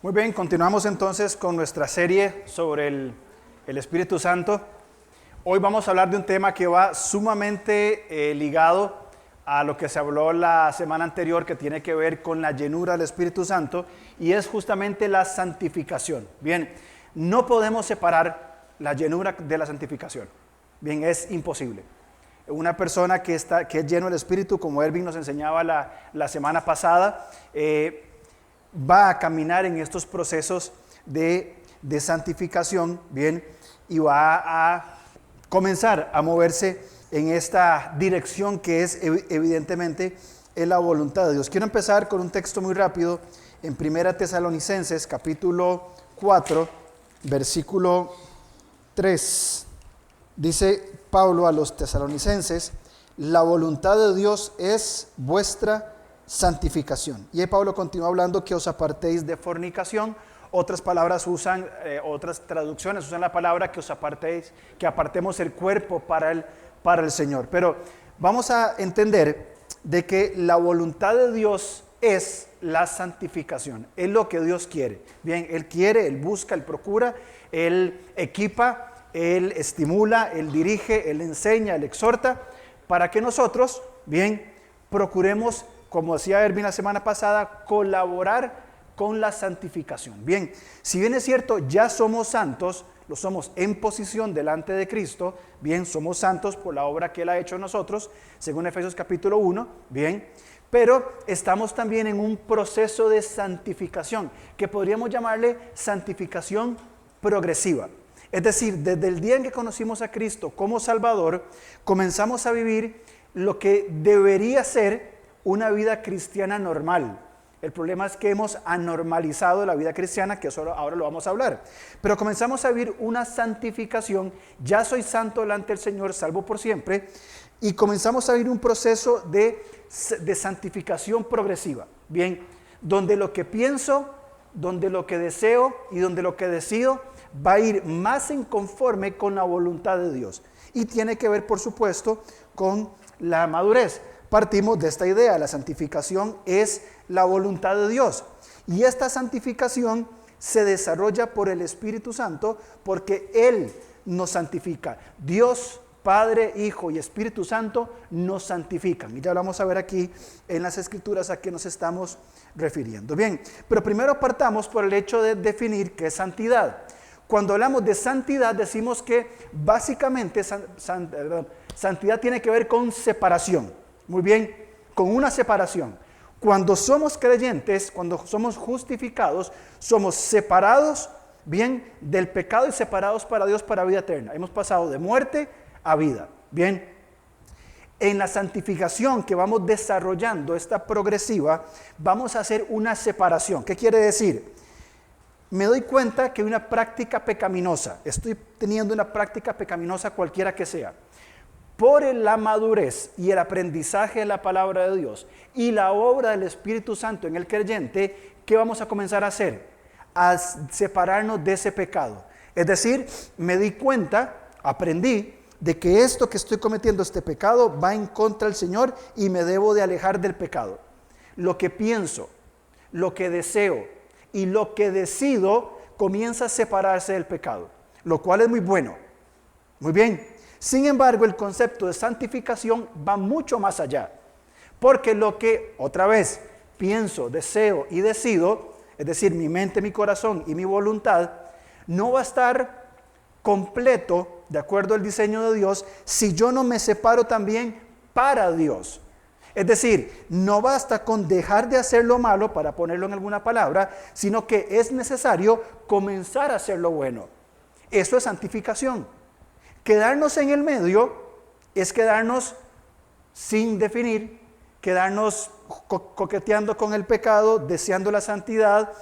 Muy bien, continuamos entonces con nuestra serie sobre el Espíritu Santo. Hoy vamos a hablar de un tema que va sumamente ligado a lo que se habló la semana anterior, que tiene que ver con la llenura del Espíritu Santo, y es justamente la santificación. Bien, no podemos separar la llenura de la santificación. Bien, es imposible. Una persona que es lleno del Espíritu, como Erwin nos enseñaba la semana pasada, va a caminar en estos procesos de santificación, bien, y va a comenzar a moverse en esta dirección que es evidentemente en la voluntad de Dios. Quiero empezar con un texto muy rápido en 1 Tesalonicenses capítulo 4, versículo 3. Dice Pablo a los tesalonicenses: la voluntad de Dios es vuestra santificación. Y ahí Pablo continúa hablando que os apartéis de fornicación. Otras palabras usan, otras traducciones usan la palabra que os apartéis, que apartemos el cuerpo para el Señor. Pero vamos a entender de que la voluntad de Dios es la santificación. Es lo que Dios quiere. Bien, Él quiere, Él busca, Él procura, Él equipa, Él estimula, Él dirige, Él enseña, Él exhorta, para que nosotros, bien, procuremos, como decía Erwin la semana pasada, colaborar con la santificación. Bien, si bien es cierto, ya somos santos, lo somos en posición delante de Cristo, bien, somos santos por la obra que Él ha hecho en nosotros, según Efesios capítulo 1, bien, pero estamos también en un proceso de santificación, que podríamos llamarle santificación progresiva. Es decir, desde el día en que conocimos a Cristo como Salvador, comenzamos a vivir lo que debería ser una vida cristiana normal. El problema es que hemos anormalizado la vida cristiana, que eso ahora lo vamos a hablar. Pero comenzamos a vivir una santificación. Ya soy santo delante del Señor, salvo por siempre. Y comenzamos a vivir un proceso de santificación progresiva. Bien, donde lo que pienso, donde lo que deseo y donde lo que decido va a ir más en conforme con la voluntad de Dios. Y tiene que ver, por supuesto, con la madurez. Partimos de esta idea: la santificación es la voluntad de Dios. Y esta santificación se desarrolla por el Espíritu Santo, porque Él nos santifica. Dios, Padre, Hijo y Espíritu Santo nos santifican. Y ya lo vamos a ver aquí en las Escrituras a qué nos estamos refiriendo. Bien, pero primero partamos por el hecho de definir qué es santidad. Cuando hablamos de santidad, decimos que básicamente santidad tiene que ver con separación. Muy bien, con una separación. Cuando somos creyentes, cuando somos justificados, somos separados, bien, del pecado y separados para Dios para vida eterna. Hemos pasado de muerte a vida. Bien, en la santificación que vamos desarrollando, esta progresiva, vamos a hacer una separación. ¿Qué quiere decir? Me doy cuenta que hay una práctica pecaminosa. Estoy teniendo una práctica pecaminosa cualquiera que sea. Por la madurez y el aprendizaje de la palabra de Dios y la obra del Espíritu Santo en el creyente, ¿qué vamos a comenzar a hacer? A separarnos de ese pecado. Es decir, me di cuenta, aprendí de que esto que estoy cometiendo, este pecado, va en contra del Señor y me debo de alejar del pecado. Lo que pienso, lo que deseo y lo que decido comienza a separarse del pecado, lo cual es muy bueno. Muy bien. Sin embargo, el concepto de santificación va mucho más allá, porque lo que, otra vez, pienso, deseo y decido, es decir, mi mente, mi corazón y mi voluntad, no va a estar completo, de acuerdo al diseño de Dios, si yo no me separo también para Dios. Es decir, no basta con dejar de hacer lo malo, para ponerlo en alguna palabra, sino que es necesario comenzar a hacer lo bueno. Eso es santificación. Quedarnos en el medio es quedarnos sin definir, quedarnos coqueteando con el pecado, deseando la santidad.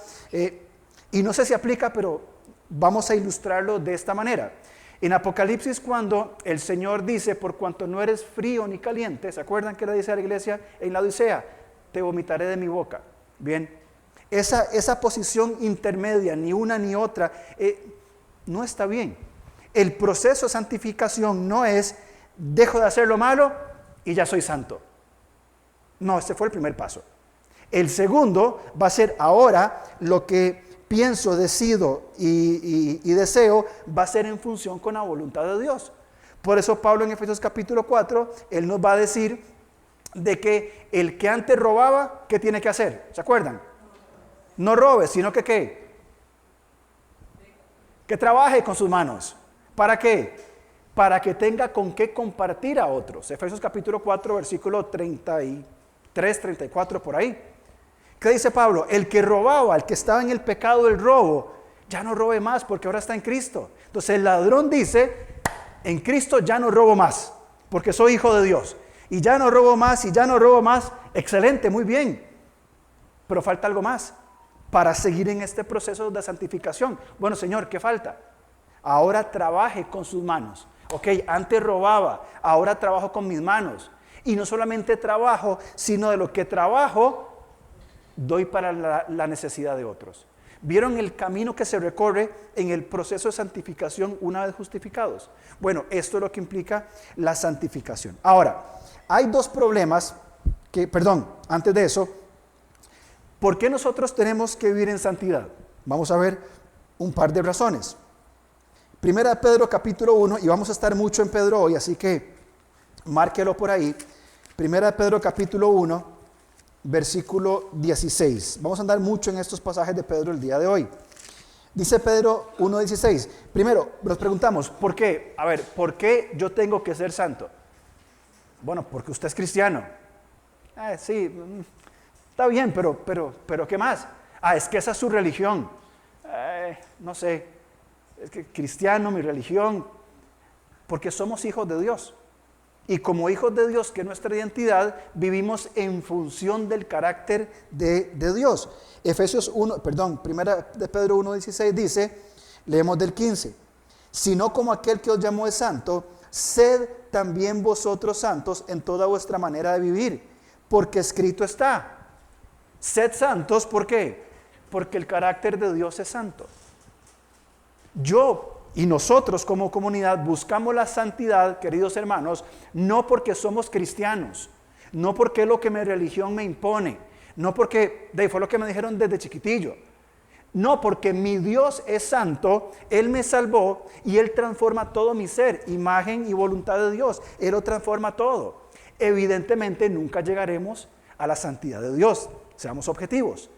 Y no sé si aplica, pero vamos a ilustrarlo de esta manera. En Apocalipsis, cuando el Señor dice: por cuanto no eres frío ni caliente, ¿se acuerdan que le dice a la iglesia en la Odisea? Te vomitaré de mi boca. Bien, esa posición intermedia, ni una ni otra, no está bien. El proceso de santificación no es dejo de hacer lo malo y ya soy santo. No, ese fue el primer paso. El segundo va a ser ahora lo que pienso, decido y deseo va a ser en función con la voluntad de Dios. Por eso Pablo en Efesios capítulo 4, él nos va a decir de que el que antes robaba, ¿qué tiene que hacer? ¿Se acuerdan? No robe, sino que ¿qué? Que trabaje con sus manos. ¿Para qué? Para que tenga con qué compartir a otros. Efesios capítulo 4, versículo 33, 34, por ahí. ¿Qué dice Pablo? El que robaba, el que estaba en el pecado del robo, ya no robe más porque ahora está en Cristo. Entonces el ladrón dice, en Cristo ya no robo más, porque soy hijo de Dios. Y ya no robo más, y ya no robo más. Excelente, muy bien. Pero falta algo más para seguir en este proceso de santificación. Bueno, Señor, ¿qué falta? Ahora trabaje con sus manos. Ok, antes robaba, ahora trabajo con mis manos. Y no solamente trabajo, sino de lo que trabajo, doy para la necesidad de otros. ¿Vieron el camino que se recorre en el proceso de santificación una vez justificados? Bueno, esto es lo que implica la santificación. Ahora, hay dos problemas antes de eso, ¿por qué nosotros tenemos que vivir en santidad? Vamos a ver un par de razones. Primera de Pedro capítulo 1, y vamos a estar mucho en Pedro hoy, así que márquelo por ahí. Primera de Pedro capítulo 1, versículo 16. Vamos a andar mucho en estos pasajes de Pedro el día de hoy. Dice Pedro 1:16. Primero, nos preguntamos, ¿por qué? A ver, ¿por qué yo tengo que ser santo? Bueno, porque usted es cristiano. Sí, está bien, pero ¿qué más? Es que esa es su religión. No sé, es que cristiano, mi religión. Porque somos hijos de Dios. Y como hijos de Dios, que nuestra identidad, vivimos en función del carácter de Dios. Primera de Pedro 1:16 dice, leemos del 15, sino como aquel que os llamó es santo, sed también vosotros santos en toda vuestra manera de vivir, porque escrito está, sed santos, ¿por qué? Porque el carácter de Dios es santo. Yo y nosotros como comunidad buscamos la santidad, queridos hermanos, no porque somos cristianos, no porque es lo que mi religión me impone, no porque fue lo que me dijeron desde chiquitillo, no, porque mi Dios es santo, Él me salvó y Él transforma todo mi ser, imagen y voluntad de Dios, Él lo transforma todo. Evidentemente nunca llegaremos a la santidad de Dios, seamos objetivos.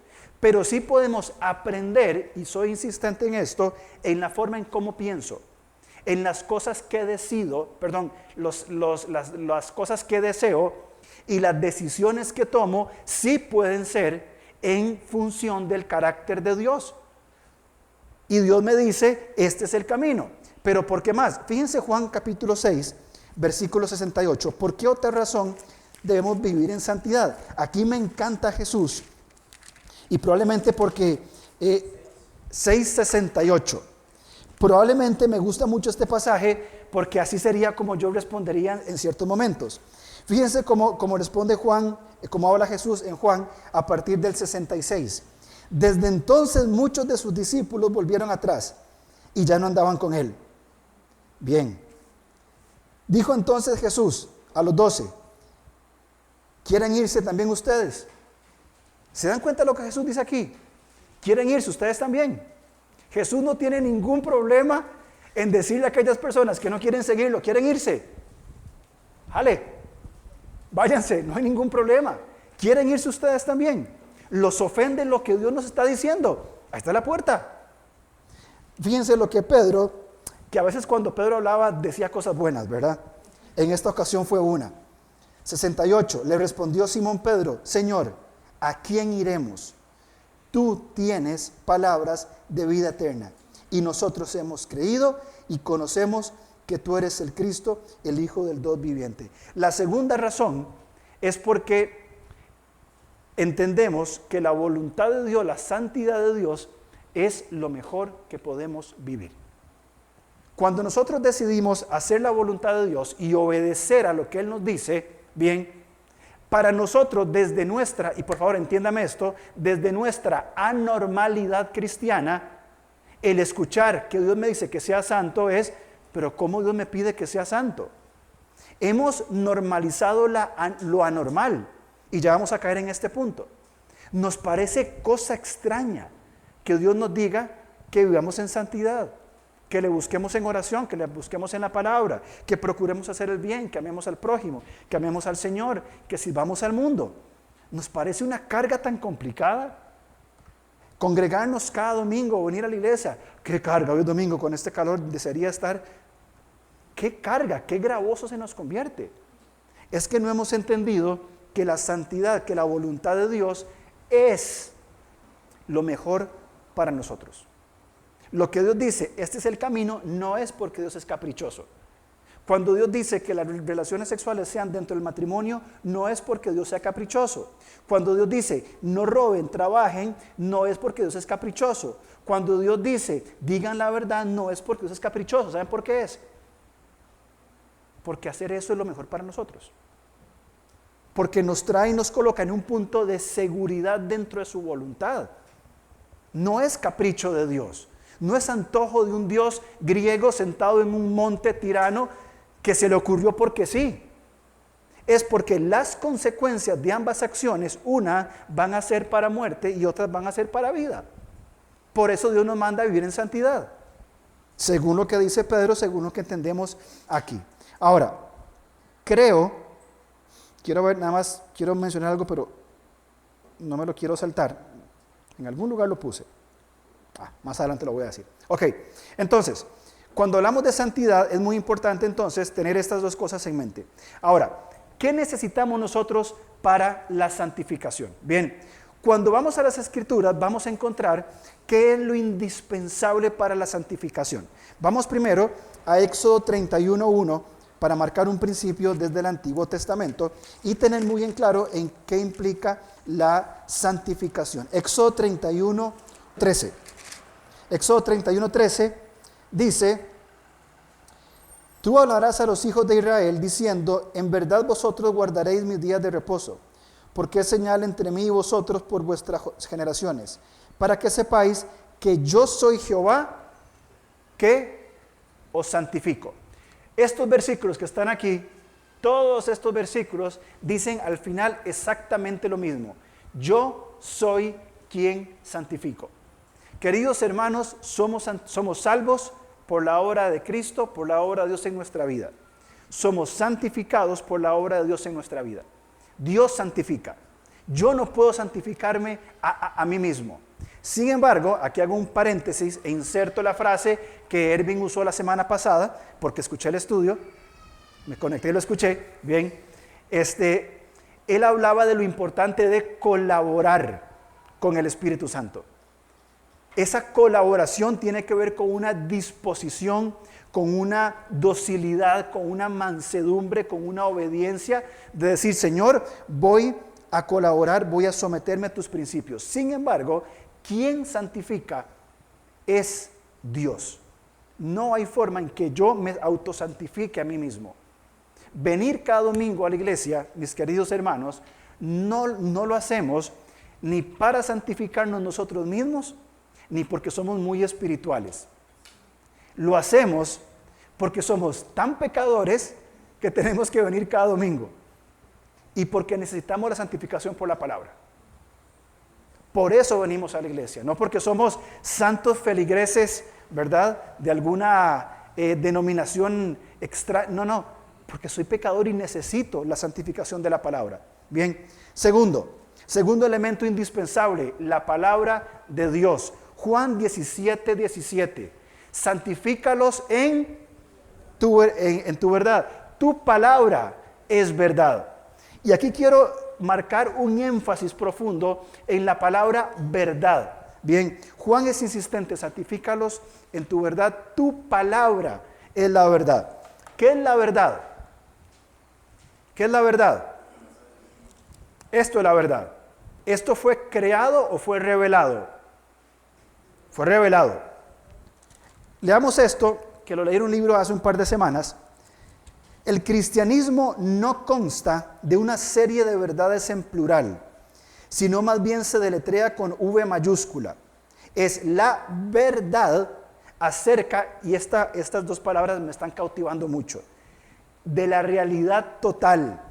Pero sí podemos aprender, y soy insistente en esto, en la forma en cómo pienso, en las cosas que decido, las cosas que deseo y las decisiones que tomo, sí pueden ser en función del carácter de Dios. Y Dios me dice, este es el camino. Pero ¿por qué más? Fíjense Juan capítulo 6, versículo 68. ¿Por qué otra razón debemos vivir en santidad? Aquí me encanta Jesús. Y probablemente porque 6:68. Probablemente me gusta mucho este pasaje porque así sería como yo respondería en ciertos momentos. Fíjense cómo responde Juan, cómo habla Jesús en Juan a partir del 66. Desde entonces muchos de sus discípulos volvieron atrás y ya no andaban con él. Bien. Dijo entonces Jesús a los 12, ¿quieren irse también ustedes? ¿Se dan cuenta de lo que Jesús dice aquí? ¿Quieren irse ustedes también? Jesús no tiene ningún problema en decirle a aquellas personas que no quieren seguirlo, quieren irse. Jale, váyanse, no hay ningún problema. ¿Quieren irse ustedes también? ¿Los ofende lo que Dios nos está diciendo? Ahí está la puerta. Fíjense lo que Pedro, que a veces cuando Pedro hablaba decía cosas buenas, ¿verdad? En esta ocasión fue una. 68, le respondió Simón Pedro, Señor, ¿a quién iremos? Tú tienes palabras de vida eterna y nosotros hemos creído y conocemos que tú eres el Cristo, el Hijo del Dios viviente. La segunda razón es porque entendemos que la voluntad de Dios, la santidad de Dios es lo mejor que podemos vivir. Cuando nosotros decidimos hacer la voluntad de Dios y obedecer a lo que Él nos dice, bien, para nosotros desde nuestra, y por favor entiéndame esto, desde nuestra anormalidad cristiana, el escuchar que Dios me dice que sea santo es, pero ¿cómo Dios me pide que sea santo? Hemos normalizado lo anormal y ya vamos a caer en este punto. Nos parece cosa extraña que Dios nos diga que vivamos en santidad, que le busquemos en oración, que le busquemos en la palabra, que procuremos hacer el bien, que amemos al prójimo, que amemos al Señor, que sirvamos al mundo. ¿Nos parece una carga tan complicada? Congregarnos cada domingo, venir a la iglesia. ¿Qué carga hoy es domingo con este calor? Desearía estar. ¿Qué carga? ¿Qué gravoso se nos convierte? Es que no hemos entendido que la santidad, que la voluntad de Dios es lo mejor para nosotros. Lo que Dios dice, este es el camino, no es porque Dios es caprichoso. Cuando Dios dice que las relaciones sexuales sean dentro del matrimonio, no es porque Dios sea caprichoso. Cuando Dios dice, no roben, trabajen, no es porque Dios es caprichoso. Cuando Dios dice, digan la verdad, no es porque Dios es caprichoso. ¿Saben por qué es? Porque hacer eso es lo mejor para nosotros. Porque nos trae y nos coloca en un punto de seguridad dentro de su voluntad. No es capricho de Dios. No es antojo de un Dios griego sentado en un monte tirano que se le ocurrió porque sí. Es porque las consecuencias de ambas acciones, una van a ser para muerte y otras van a ser para vida. Por eso Dios nos manda a vivir en santidad. Según lo que dice Pedro, según lo que entendemos aquí. Ahora, quiero mencionar algo, pero no me lo quiero saltar. En algún lugar lo puse. Más adelante lo voy a decir. Ok, entonces, cuando hablamos de santidad, es muy importante entonces tener estas dos cosas en mente. Ahora, ¿qué necesitamos nosotros para la santificación? Bien, cuando vamos a las Escrituras, vamos a encontrar qué es lo indispensable para la santificación. Vamos primero a Éxodo 31:1 para marcar un principio desde el Antiguo Testamento y tener muy en claro en qué implica la santificación. Éxodo 31:13. Éxodo 31:13 dice: tú hablarás a los hijos de Israel diciendo, en verdad vosotros guardaréis mis días de reposo, porque es señal entre mí y vosotros por vuestras generaciones, para que sepáis que yo soy Jehová, que os santifico. Estos versículos que están aquí, todos estos versículos dicen al final exactamente lo mismo. Yo soy quien santifico. Queridos hermanos, somos salvos por la obra de Cristo, por la obra de Dios en nuestra vida. Somos santificados por la obra de Dios en nuestra vida. Dios santifica. Yo no puedo santificarme a mí mismo. Sin embargo, aquí hago un paréntesis e inserto la frase que Erwin usó la semana pasada, porque escuché el estudio, me conecté y lo escuché, bien. Él hablaba de lo importante de colaborar con el Espíritu Santo. Esa colaboración tiene que ver con una disposición, con una docilidad, con una mansedumbre, con una obediencia de decir, Señor, voy a colaborar, voy a someterme a tus principios. Sin embargo, quien santifica es Dios. No hay forma en que yo me autosantifique a mí mismo. Venir cada domingo a la iglesia, mis queridos hermanos, no lo hacemos ni para santificarnos nosotros mismos, ni porque somos muy espirituales. Lo hacemos porque somos tan pecadores que tenemos que venir cada domingo y porque necesitamos la santificación por la palabra. Por eso venimos a la iglesia, no porque somos santos feligreses, ¿verdad? De alguna denominación extra. No, porque soy pecador y necesito la santificación de la palabra. Bien, segundo elemento indispensable, la palabra de Dios. Juan 17:17. Santifícalos en tu verdad. Tu palabra es verdad. Y aquí quiero marcar un énfasis profundo en la palabra verdad. Bien, Juan es insistente, santifícalos en tu verdad. Tu palabra es la verdad. ¿Qué es la verdad? ¿Qué es la verdad? Esto es la verdad. ¿Esto fue creado o fue revelado? Fue revelado. Leamos esto, que lo leí en un libro hace un par de semanas. El cristianismo no consta de una serie de verdades en plural, sino más bien se deletrea con V mayúscula. Es la verdad acerca, y estas dos palabras me están cautivando mucho, de la realidad total,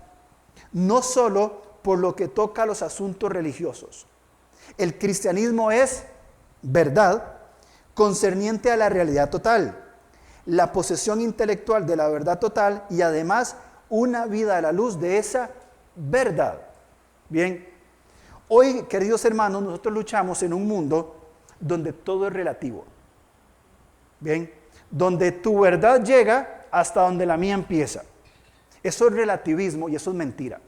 no solo por lo que toca a los asuntos religiosos. El cristianismo es verdad concerniente a la realidad total, la posesión intelectual de la verdad total y además una vida a la luz de esa verdad. Bien, hoy, queridos hermanos, nosotros luchamos en un mundo donde todo es relativo. Bien, donde tu verdad llega hasta donde la mía empieza. Eso es relativismo y eso es mentira.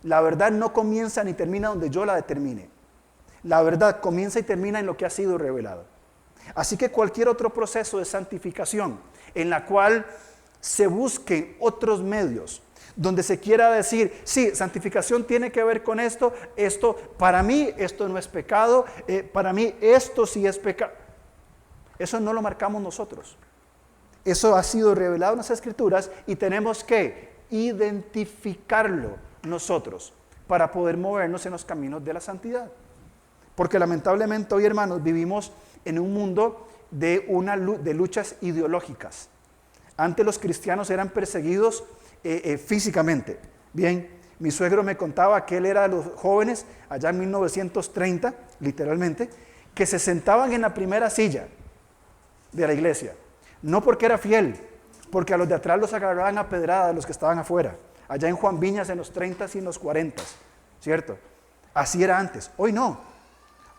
La verdad no comienza ni termina donde yo la determine. La verdad comienza y termina en lo que ha sido revelado. Así que cualquier otro proceso de santificación en la cual se busquen otros medios, donde se quiera decir, sí, santificación tiene que ver con esto, para mí esto no es pecado, para mí esto sí es pecado. Eso no lo marcamos nosotros. Eso ha sido revelado en las Escrituras y tenemos que identificarlo nosotros para poder movernos en los caminos de la santidad. Porque lamentablemente hoy, hermanos, vivimos en un mundo de luchas ideológicas. Antes los cristianos eran perseguidos físicamente. Bien, mi suegro me contaba que él era de los jóvenes allá en 1930, literalmente, que se sentaban en la primera silla de la iglesia. No porque era fiel, porque a los de atrás los agarraban a pedrada, a los que estaban afuera. Allá en Juan Viñas en los 30 y en los 40, ¿cierto? Así era antes. Hoy no.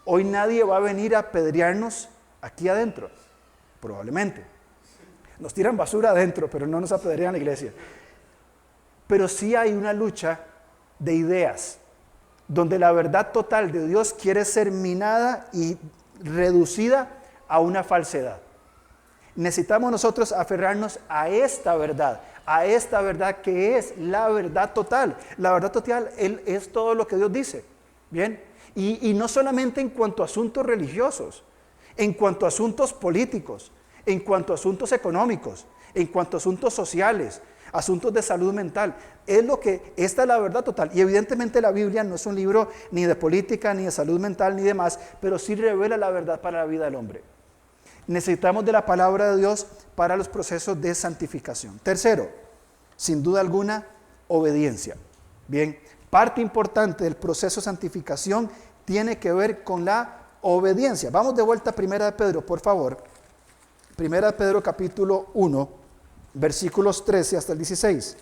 Hoy nadie va a venir a apedrearnos aquí adentro, probablemente. Nos tiran basura adentro, pero no nos apedrean en la iglesia. Pero sí hay una lucha de ideas, donde la verdad total de Dios quiere ser minada y reducida a una falsedad. Necesitamos nosotros aferrarnos a esta verdad que es la verdad total. La verdad total es todo lo que Dios dice. Bien. Y no solamente en cuanto a asuntos religiosos, en cuanto a asuntos políticos, en cuanto a asuntos económicos, en cuanto a asuntos sociales, asuntos de salud mental. Esta es la verdad total. Y evidentemente la Biblia no es un libro ni de política, ni de salud mental, ni demás, pero sí revela la verdad para la vida del hombre. Necesitamos de la palabra de Dios para los procesos de santificación. Tercero, sin duda alguna, obediencia. Bien, parte importante del proceso de santificación tiene que ver con la obediencia. Vamos de vuelta a 1 de Pedro, por favor. 1 de Pedro capítulo 1, versículos 13 hasta el 16.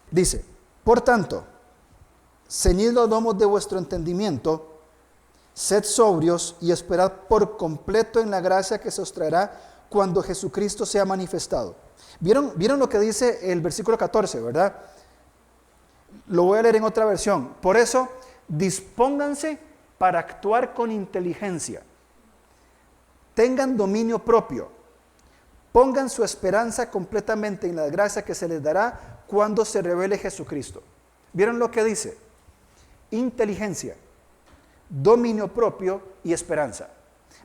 Dice, por tanto, ceñid los lomos de vuestro entendimiento, sed sobrios y esperad por completo en la gracia que se os traerá cuando Jesucristo sea manifestado. ¿Vieron lo que dice el versículo 14, verdad? Lo voy a leer en otra versión. Por eso, dispónganse para actuar con inteligencia. Tengan dominio propio. Pongan su esperanza completamente en la gracia que se les dará cuando se revele Jesucristo. ¿Vieron lo que dice? Inteligencia, dominio propio y esperanza.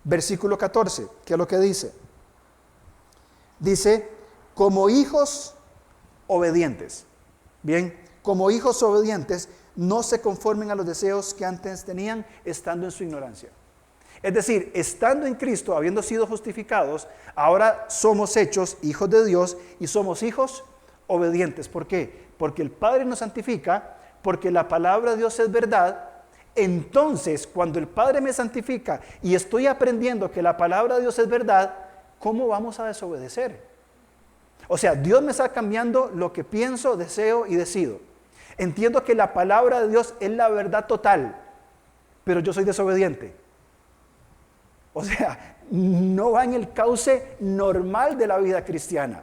Versículo 14, ¿qué es lo que dice? Dice, como hijos obedientes. Bien, como hijos obedientes, no se conformen a los deseos que antes tenían estando en su ignorancia. Es decir, estando en Cristo, habiendo sido justificados, ahora somos hechos hijos de Dios y somos hijos obedientes. ¿Por qué? Porque el Padre nos santifica, porque la palabra de Dios es verdad. Entonces, cuando el Padre me santifica y estoy aprendiendo que la palabra de Dios es verdad, ¿cómo vamos a desobedecer? O sea, Dios me está cambiando lo que pienso, deseo y decido. Entiendo que la palabra de Dios es la verdad total, pero yo soy desobediente. O sea, no va en el cauce normal de la vida cristiana.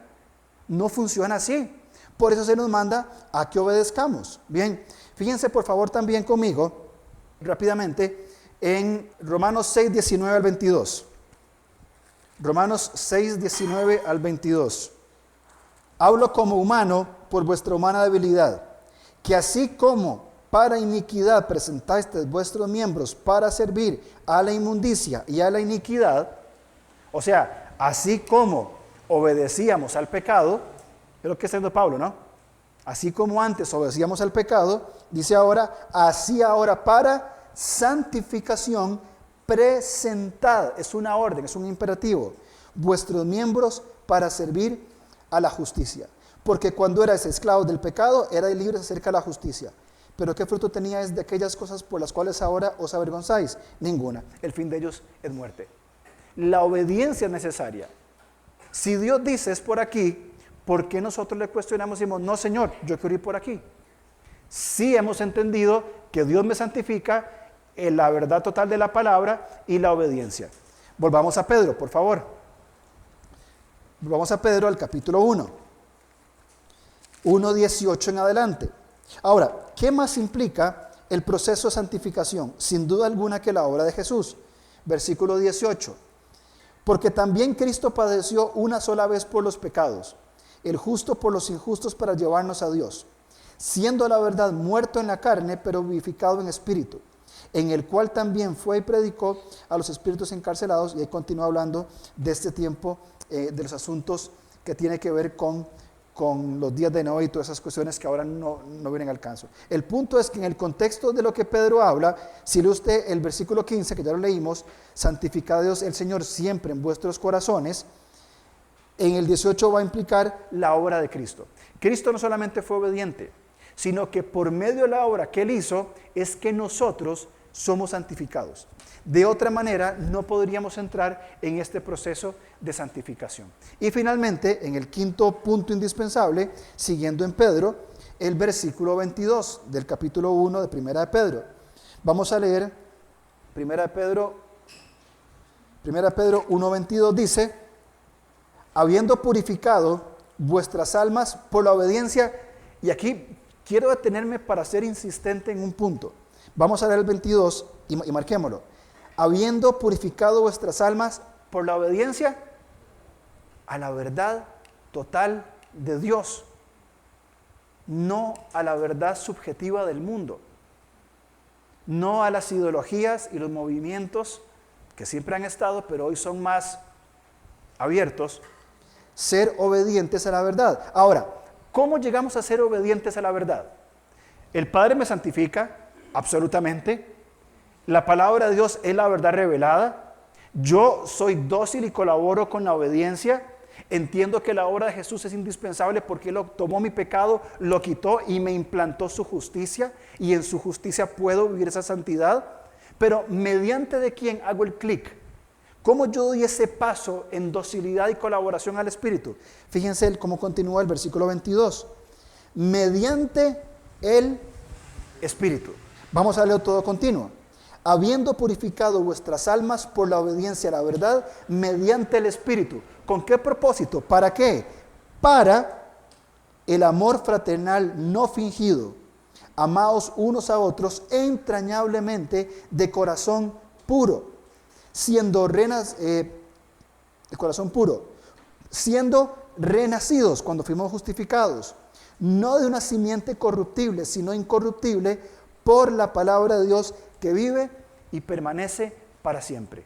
No funciona así. Por eso se nos manda a que obedezcamos. Bien, fíjense por favor también conmigo, rápidamente, en Romanos 6, 19 al 22. Romanos 6, 19 al 22. Hablo como humano por vuestra humana debilidad, que así como para iniquidad presentáis vuestros miembros para servir a la inmundicia y a la iniquidad, o sea, así como obedecíamos al pecado, es lo que está diciendo Pablo, ¿no? Así como antes obedecíamos al pecado, dice ahora, así ahora para santificación presentad, es una orden, es un imperativo, vuestros miembros para servir a la justicia. Porque cuando erais esclavos del pecado, erais libres acerca de la justicia. Pero ¿qué fruto teníais de aquellas cosas por las cuales ahora os avergonzáis? Ninguna. El fin de ellos es muerte. La obediencia es necesaria. Si Dios dice es por aquí, ¿por qué nosotros le cuestionamos y decimos, no Señor, yo quiero ir por aquí? Sí hemos entendido que Dios me santifica en la verdad total de la palabra y la obediencia. Volvamos a Pedro, por favor. Volvamos a Pedro al capítulo 1. 1:18 en adelante. Ahora, ¿qué más implica el proceso de santificación? Sin duda alguna que la obra de Jesús. Versículo 18. Porque también Cristo padeció una sola vez por los pecados, el justo por los injustos para llevarnos a Dios, siendo la verdad muerto en la carne, pero vivificado en espíritu, en el cual también fue y predicó a los espíritus encarcelados, y ahí continúa hablando de este tiempo, de los asuntos que tiene que ver con los días de Noé y todas esas cuestiones que ahora no vienen al caso. El punto es que en el contexto de lo que Pedro habla, si lee usted el versículo 15, que ya lo leímos, santificad a Dios el Señor siempre en vuestros corazones, en el 18 va a implicar la obra de Cristo. Cristo no solamente fue obediente, sino que por medio de la obra que Él hizo, es que nosotros somos santificados. De otra manera, no podríamos entrar en este proceso de santificación. Y finalmente, en el quinto punto indispensable, siguiendo en Pedro, el versículo 22 del capítulo 1 de Primera de Pedro. Vamos a leer Primera de Pedro 1:22 dice, habiendo purificado vuestras almas por la obediencia, y aquí quiero detenerme para ser insistente en un punto. Vamos a leer el 22 y marquémoslo. Habiendo purificado vuestras almas por la obediencia a la verdad total de Dios, no a la verdad subjetiva del mundo, no a las ideologías y los movimientos que siempre han estado, pero hoy son más abiertos, ser obedientes a la verdad. Ahora, ¿cómo llegamos a ser obedientes a la verdad? El Padre me santifica, absolutamente. La palabra de Dios es la verdad revelada. Yo soy dócil y colaboro con la obediencia. Entiendo que la obra de Jesús es indispensable porque Él tomó mi pecado, lo quitó y me implantó su justicia. Y en su justicia puedo vivir esa santidad. Pero ¿mediante de quién hago el clic? ¿Cómo yo doy ese paso en docilidad y colaboración al Espíritu? Fíjense cómo continúa el versículo 22. Mediante el Espíritu. Vamos a leer todo continuo. Habiendo purificado vuestras almas por la obediencia a la verdad, mediante el Espíritu. ¿Con qué propósito? ¿Para qué? Para el amor fraternal no fingido. Amaos unos a otros entrañablemente de corazón puro, siendo renacidos cuando fuimos justificados, no de una simiente corruptible, sino incorruptible, por la palabra de Dios que vive y permanece para siempre.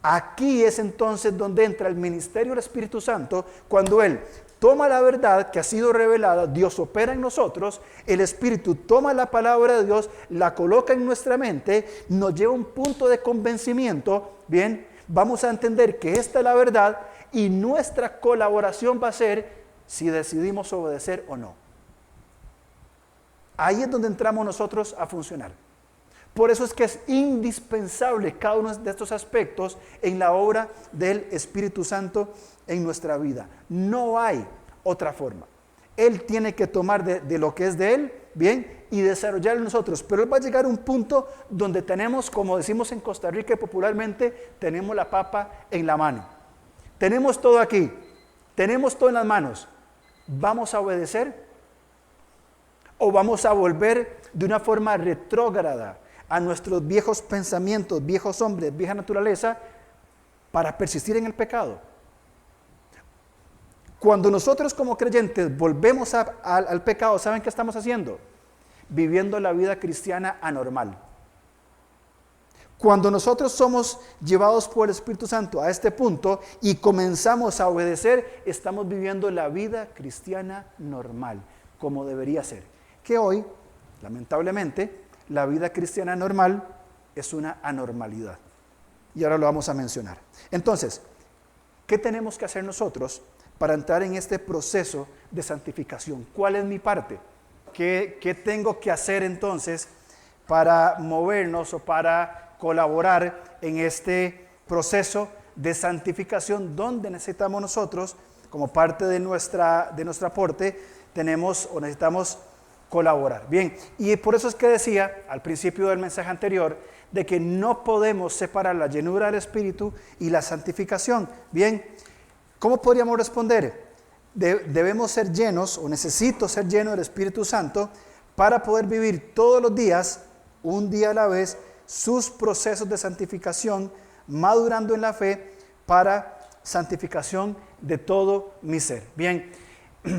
Aquí es entonces donde entra el ministerio del Espíritu Santo, cuando Él toma la verdad que ha sido revelada, Dios opera en nosotros, el Espíritu toma la palabra de Dios, la coloca en nuestra mente, nos lleva a un punto de convencimiento, bien, vamos a entender que esta es la verdad y nuestra colaboración va a ser si decidimos obedecer o no. Ahí es donde entramos nosotros a funcionar. Por eso es que es indispensable cada uno de estos aspectos en la obra del Espíritu Santo en nuestra vida. No hay otra forma. Él tiene que tomar de lo que es de Él, bien, y desarrollarlo en nosotros. Pero Él va a llegar a un punto donde tenemos, como decimos en Costa Rica popularmente, tenemos la papa en la mano. Tenemos todo aquí, tenemos todo en las manos. ¿Vamos a obedecer? ¿O vamos a volver de una forma retrógrada a nuestros viejos pensamientos, viejos hombres, vieja naturaleza, para persistir en el pecado? Cuando nosotros como creyentes volvemos al pecado, ¿saben qué estamos haciendo? Viviendo la vida cristiana anormal. Cuando nosotros somos llevados por el Espíritu Santo a este punto y comenzamos a obedecer, estamos viviendo la vida cristiana normal, como debería ser. Que hoy, lamentablemente, la vida cristiana normal es una anormalidad. Y ahora lo vamos a mencionar. Entonces, ¿qué tenemos que hacer nosotros para entrar en este proceso de santificación? ¿Cuál es mi parte? ¿Qué tengo que hacer entonces para movernos o para colaborar en este proceso de santificación donde necesitamos nosotros, como parte de nuestro aporte, necesitamos colaborar? Bien, y por eso es que decía al principio del mensaje anterior de que no podemos separar la llenura del Espíritu y la santificación. Bien, ¿cómo podríamos responder? Debemos ser llenos, o necesito ser lleno del Espíritu Santo para poder vivir todos los días, un día a la vez, sus procesos de santificación, madurando en la fe para santificación de todo mi ser. Bien,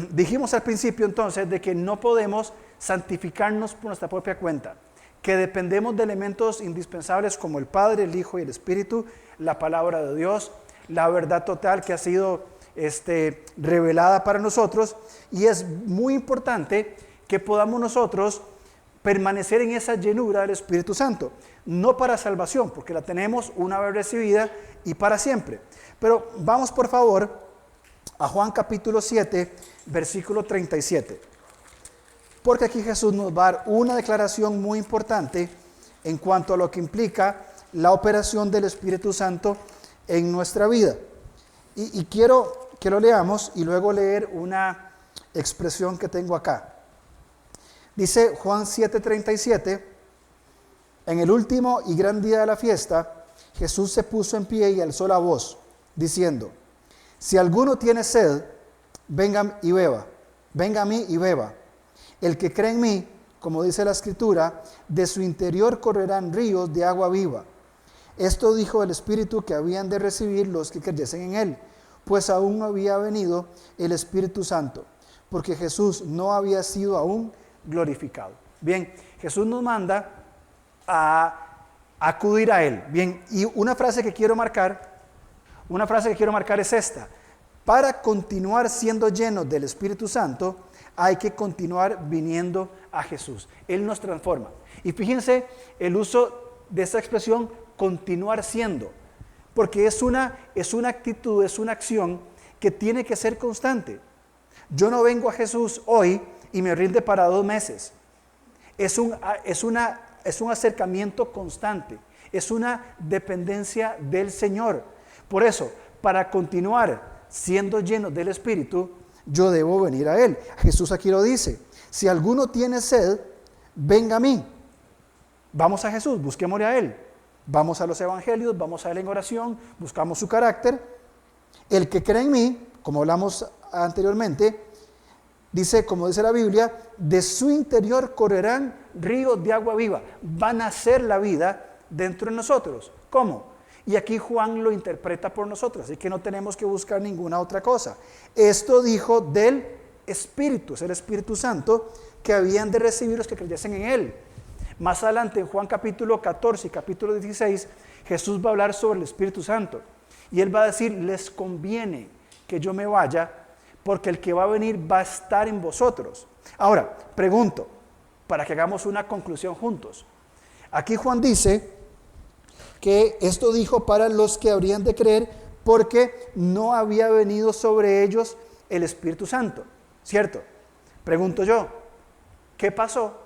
dijimos al principio entonces de que no podemos santificarnos por nuestra propia cuenta, que dependemos de elementos indispensables como el Padre, el Hijo y el Espíritu, la palabra de Dios, la verdad total que ha sido revelada para nosotros, y es muy importante que podamos nosotros permanecer en esa llenura del Espíritu Santo, no para salvación, porque la tenemos una vez recibida y para siempre. Pero vamos por favor a Juan capítulo 7, versículo 37, porque aquí Jesús nos va a dar una declaración muy importante en cuanto a lo que implica la operación del Espíritu Santo en nuestra vida. Y quiero que lo leamos y luego leer una expresión que tengo acá. Dice Juan 7:37, en el último y gran día de la fiesta, Jesús se puso en pie y alzó la voz, diciendo: si alguno tiene sed, venga y beba, venga a mí y beba. El que cree en mí, como dice la Escritura, de su interior correrán ríos de agua viva. Esto dijo el Espíritu que habían de recibir los que creyesen en él, pues aún no había venido el Espíritu Santo, porque Jesús no había sido aún glorificado. Bien, Jesús nos manda a acudir a él. Bien, y una frase que quiero marcar es esta: para continuar siendo llenos del Espíritu Santo, hay que continuar viniendo a Jesús. Él nos transforma. Y fíjense el uso de esa expresión, continuar siendo, porque es una actitud, es una acción que tiene que ser constante. Yo no vengo a Jesús hoy y me rinde para 2 meses. Es un acercamiento constante, es una dependencia del Señor. Por eso, para continuar siendo lleno del Espíritu, yo debo venir a Él. Jesús aquí lo dice: si alguno tiene sed, venga a mí. Vamos a Jesús, busquémosle a Él. Vamos a los evangelios, vamos a Él en oración, buscamos su carácter. El que cree en mí, como hablamos anteriormente, dice, como dice la Biblia, de su interior correrán ríos de agua viva. Van a ser la vida dentro de nosotros. ¿Cómo? Y aquí Juan lo interpreta por nosotros, así que no tenemos que buscar ninguna otra cosa. Esto dijo del Espíritu, es el Espíritu Santo que habían de recibir los que creyesen en Él. Más adelante en Juan capítulo 14 y capítulo 16, Jesús va a hablar sobre el Espíritu Santo. Y Él va a decir: les conviene que yo me vaya, porque el que va a venir va a estar en vosotros. Ahora, pregunto, para que hagamos una conclusión juntos. Aquí Juan dice que esto dijo para los que habrían de creer, porque no había venido sobre ellos el Espíritu Santo, ¿cierto? Pregunto yo, ¿qué pasó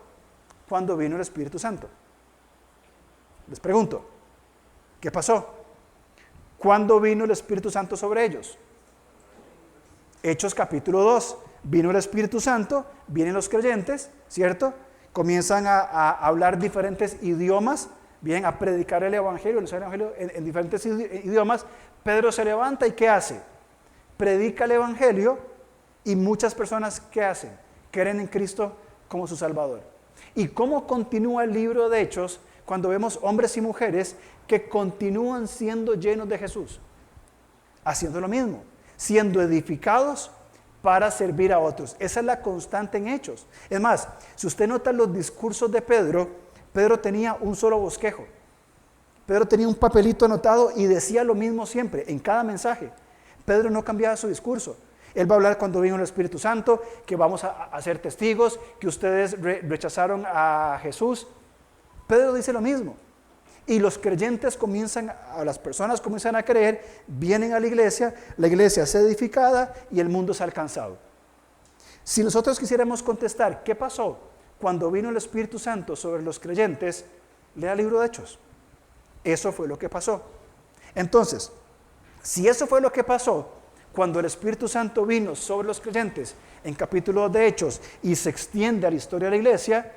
cuando vino el Espíritu Santo? Les pregunto, ¿qué pasó? ¿Cuándo vino el Espíritu Santo sobre ellos? Hechos capítulo 2, vino el Espíritu Santo, vienen los creyentes, ¿cierto? Comienzan a hablar diferentes idiomas, bien, a predicar el Evangelio en diferentes idiomas. Pedro se levanta y ¿qué hace? Predica el Evangelio, y muchas personas, ¿qué hacen? Creen en Cristo como su Salvador. ¿Y cómo continúa el libro de Hechos cuando vemos hombres y mujeres que continúan siendo llenos de Jesús? Haciendo lo mismo, siendo edificados para servir a otros. Esa es la constante en Hechos. Es más, si usted nota los discursos de Pedro, Pedro tenía un solo bosquejo. Pedro tenía un papelito anotado y decía lo mismo siempre, en cada mensaje. Pedro no cambiaba su discurso. Él va a hablar cuando vino el Espíritu Santo, que vamos a ser testigos, que ustedes rechazaron a Jesús. Pedro dice lo mismo. Y los creyentes las personas comienzan a creer, vienen a la iglesia es edificada y el mundo es alcanzado. Si nosotros quisiéramos contestar, ¿qué pasó cuando vino el Espíritu Santo sobre los creyentes? Lea el libro de Hechos. Eso fue lo que pasó. Entonces, si eso fue lo que pasó cuando el Espíritu Santo vino sobre los creyentes en capítulo 2 de Hechos y se extiende a la historia de la iglesia,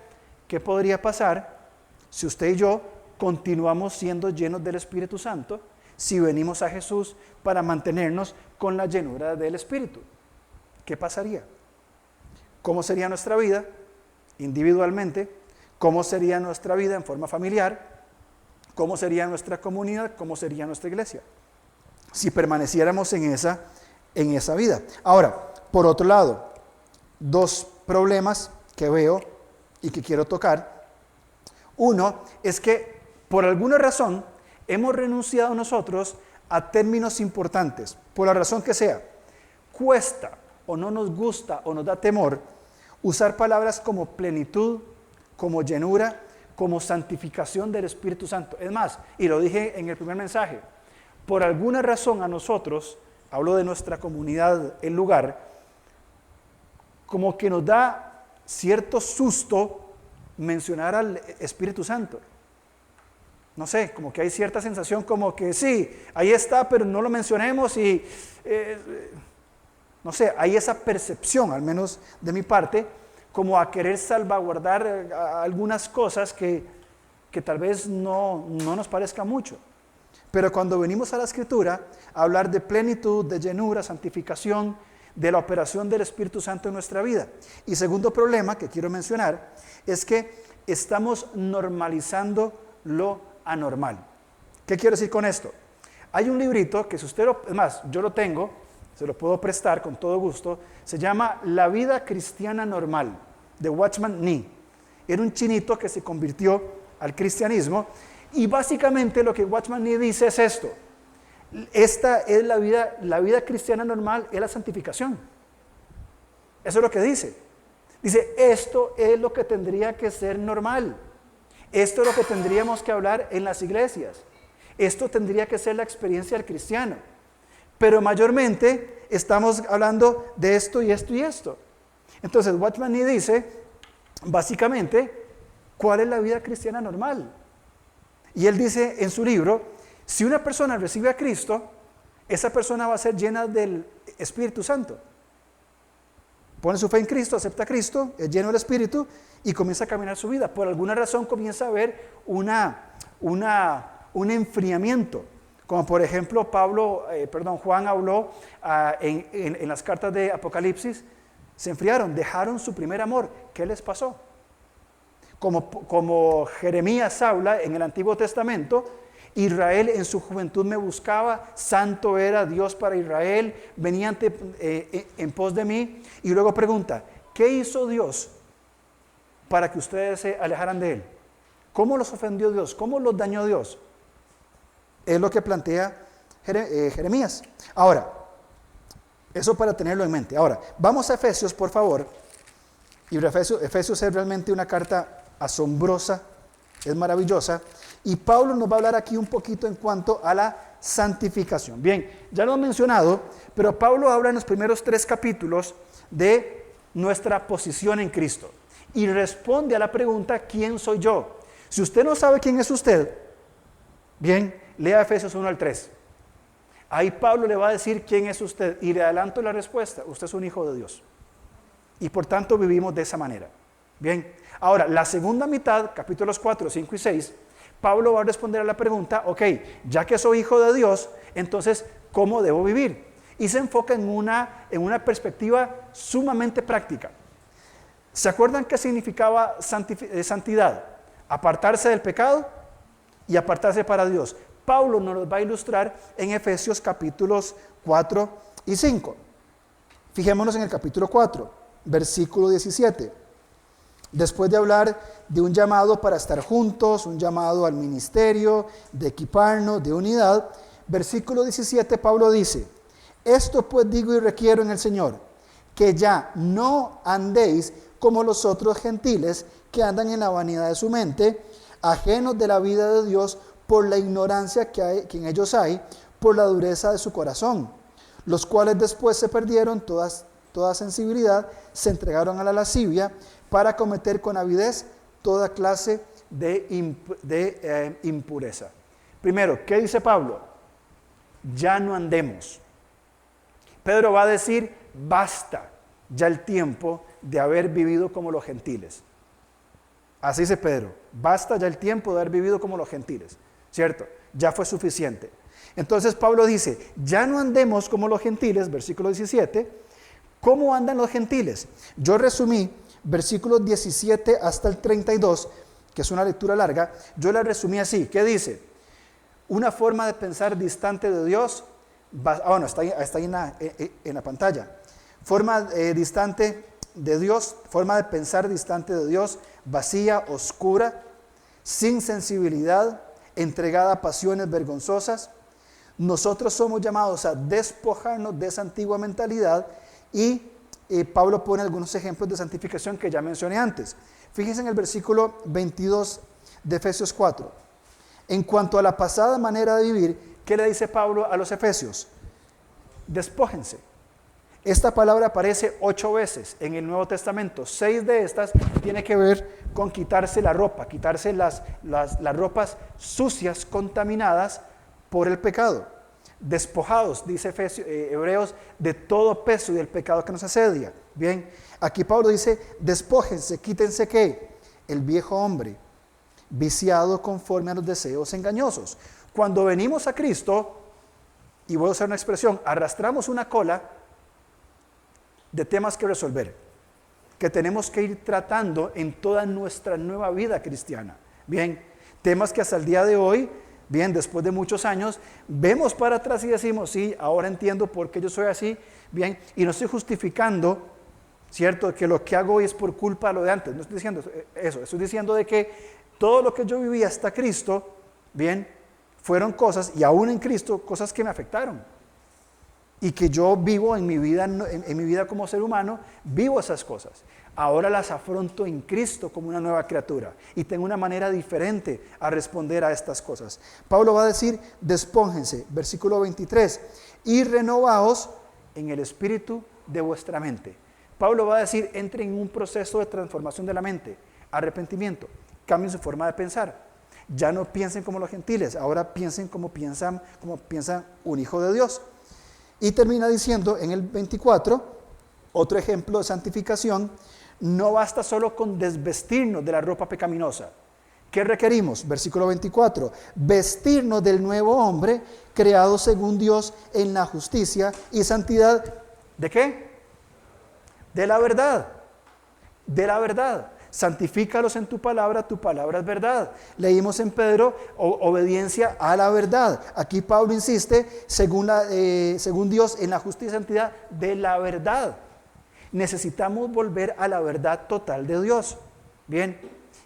¿qué podría pasar si usted y yo continuamos siendo llenos del Espíritu Santo, si venimos a Jesús para mantenernos con la llenura del Espíritu? ¿Qué pasaría? ¿Cómo sería nuestra vida individualmente? ¿Cómo sería nuestra vida en forma familiar? ¿Cómo sería nuestra comunidad? ¿Cómo sería nuestra iglesia? Si permaneciéramos en esa vida. Ahora, por otro lado, dos problemas que veo y que quiero tocar. Uno es que por alguna razón hemos renunciado nosotros a términos importantes, por la razón que sea. Cuesta o no nos gusta o nos da temor usar palabras como plenitud, como llenura, como santificación del Espíritu Santo. Es más, y lo dije en el primer mensaje, por alguna razón a nosotros, hablo de nuestra comunidad, el lugar, como que nos da cierto susto mencionar al Espíritu Santo. No sé, como que hay cierta sensación como que sí, ahí está, pero no lo mencionemos y no sé, hay esa percepción, al menos de mi parte, como a querer salvaguardar algunas cosas que tal vez no nos parezca mucho. Pero cuando venimos a la Escritura a hablar de plenitud, de llenura, santificación, de la operación del Espíritu Santo en nuestra vida. Y segundo problema que quiero mencionar es que estamos normalizando lo anormal. ¿Qué quiero decir con esto? Hay un librito que si usted es más, yo lo tengo, se lo puedo prestar con todo gusto, se llama La vida cristiana normal, de Watchman Nee. Era un chinito que se convirtió al cristianismo y básicamente lo que Watchman Nee dice es esto: esta es la vida cristiana normal, es la santificación. Eso es lo que dice. Dice, esto es lo que tendría que ser normal. Esto es lo que tendríamos que hablar en las iglesias. Esto tendría que ser la experiencia del cristiano. Pero mayormente estamos hablando de esto y esto y esto. Entonces, Watchman Nee dice, básicamente, ¿cuál es la vida cristiana normal? Y él dice en su libro, si una persona recibe a Cristo, esa persona va a ser llena del Espíritu Santo. Pone su fe en Cristo, acepta a Cristo, es lleno del Espíritu y comienza a caminar su vida. Por alguna razón comienza a haber un enfriamiento. Como por ejemplo Juan habló en las cartas de Apocalipsis, se enfriaron, dejaron su primer amor. ¿Qué les pasó? Como Jeremías habla en el Antiguo Testamento, Israel en su juventud me buscaba, santo era Dios para Israel, venía en pos de mí. Y luego pregunta, ¿qué hizo Dios para que ustedes se alejaran de Él? ¿Cómo los ofendió Dios? ¿Cómo los dañó Dios? Es lo que plantea Jeremías. Ahora, eso para tenerlo en mente. Ahora, vamos a Efesios, por favor. Y Efesios es realmente una carta asombrosa, es maravillosa. Y Pablo nos va a hablar aquí un poquito en cuanto a la santificación. Bien, ya lo he mencionado, pero Pablo habla en los primeros 3 capítulos de nuestra posición en Cristo. Y responde a la pregunta, ¿quién soy yo? Si usted no sabe quién es usted, bien, lea Efesios 1 al 3. Ahí Pablo le va a decir quién es usted. Y le adelanto la respuesta, usted es un hijo de Dios. Y por tanto vivimos de esa manera. Bien, ahora la segunda mitad, capítulos 4, 5 y 6, Pablo va a responder a la pregunta, ok, ya que soy hijo de Dios, entonces, ¿cómo debo vivir? Y se enfoca en una perspectiva sumamente práctica. ¿Se acuerdan qué significaba santidad? Apartarse del pecado y apartarse para Dios. Pablo nos lo va a ilustrar en Efesios capítulos 4 y 5. Fijémonos en el capítulo 4, versículo 17. Después de hablar de un llamado para estar juntos, un llamado al ministerio, de equiparnos, de unidad, versículo 17, Pablo dice, esto pues digo y requiero en el Señor, que ya no andéis como los otros gentiles que andan en la vanidad de su mente, ajenos de la vida de Dios por la ignorancia que en ellos hay, por la dureza de su corazón, los cuales después se perdieron todas toda sensibilidad, se entregaron a la lascivia para cometer con avidez toda clase de impureza. Primero, ¿qué dice Pablo? Ya no andemos. Pedro va a decir, basta ya el tiempo de haber vivido como los gentiles. Así dice Pedro, basta ya el tiempo de haber vivido como los gentiles, ¿cierto? Ya fue suficiente. Entonces Pablo dice, ya no andemos como los gentiles, versículo 17. ¿Cómo andan los gentiles? Yo resumí versículos 17 hasta el 32, que es una lectura larga, yo la resumí así. ¿Qué dice? Una forma de pensar distante de Dios, está ahí en la pantalla. Forma distante de Dios, forma de pensar distante de Dios, vacía, oscura, sin sensibilidad, entregada a pasiones vergonzosas. Nosotros somos llamados a despojarnos de esa antigua mentalidad y Pablo pone algunos ejemplos de santificación que ya mencioné antes. Fíjense en el versículo 22 de Efesios 4. En cuanto a la pasada manera de vivir, ¿qué le dice Pablo a los efesios? Despójense. Esta palabra aparece 8 veces en el Nuevo Testamento. 6 de estas tiene que ver con quitarse la ropa, quitarse las ropas sucias, contaminadas por el pecado. Despojados, dice Hebreos, de todo peso y del pecado que nos asedia. Bien, aquí Pablo dice, despójense, quítense ¿qué? El viejo hombre, viciado conforme a los deseos engañosos. Cuando venimos a Cristo, y voy a usar una expresión, arrastramos una cola de temas que resolver, que tenemos que ir tratando en toda nuestra nueva vida cristiana. Bien, temas que hasta el día de hoy, bien, después de muchos años, vemos para atrás y decimos, sí, ahora entiendo por qué yo soy así, bien, y no estoy justificando, ¿cierto?, que lo que hago hoy es por culpa de lo de antes. No estoy diciendo eso, estoy diciendo de que todo lo que yo viví hasta Cristo, bien, fueron cosas, y aún en Cristo, cosas que me afectaron. Y que yo vivo en mi vida como ser humano, vivo esas cosas. Ahora las afronto en Cristo como una nueva criatura. Y tengo una manera diferente a responder a estas cosas. Pablo va a decir, despóngense, versículo 23, y renovaos en el espíritu de vuestra mente. Pablo va a decir, entren en un proceso de transformación de la mente, arrepentimiento, cambien su forma de pensar. Ya no piensen como los gentiles, ahora piensen como piensa un hijo de Dios. Y termina diciendo en el 24, otro ejemplo de santificación, no basta solo con desvestirnos de la ropa pecaminosa. ¿Qué requerimos? Versículo 24, vestirnos del nuevo hombre, creado según Dios en la justicia y santidad. ¿De qué? De la verdad. De la verdad. Santifícalos en tu palabra es verdad. Leímos en Pedro, obediencia a la verdad. Aquí Pablo insiste, según Dios, en la justicia y santidad de la verdad. Necesitamos volver a la verdad total de Dios. Bien,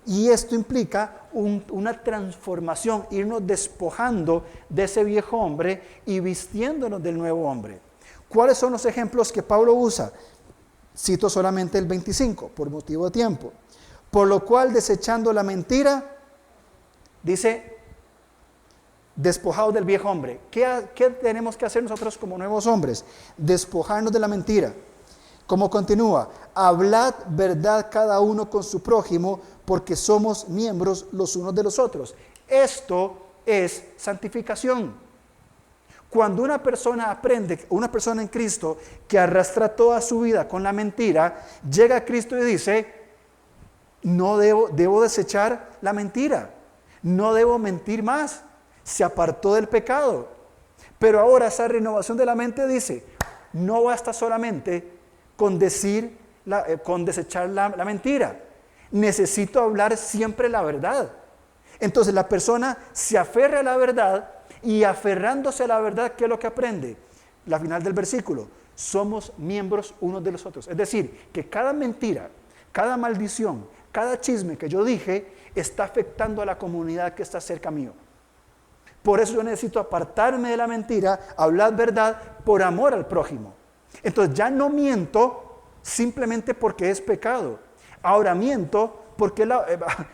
y esto implica una transformación, irnos despojando de ese viejo hombre y vistiéndonos del nuevo hombre. ¿Cuáles son los ejemplos que Pablo usa? Cito solamente el 25, por motivo de tiempo. Por lo cual, desechando la mentira, dice, despojados del viejo hombre. ¿Qué tenemos que hacer nosotros como nuevos hombres? Despojarnos de la mentira. ¿Cómo continúa? Hablad verdad cada uno con su prójimo, porque somos miembros los unos de los otros. Esto es santificación. Cuando una persona aprende, una persona en Cristo que arrastra toda su vida con la mentira, llega a Cristo y dice, no debo desechar la mentira, no debo mentir más, se apartó del pecado. Pero ahora esa renovación de la mente dice, no basta solamente con desechar la mentira, necesito hablar siempre la verdad. Entonces la persona se aferra a la verdad y aferrándose a la verdad, ¿qué es lo que aprende? La final del versículo, somos miembros unos de los otros. Es decir, que cada mentira, cada maldición, cada chisme que yo dije está afectando a la comunidad que está cerca mío. Por eso yo necesito apartarme de la mentira, hablar verdad por amor al prójimo. Entonces ya no miento simplemente porque es pecado. Ahora miento porque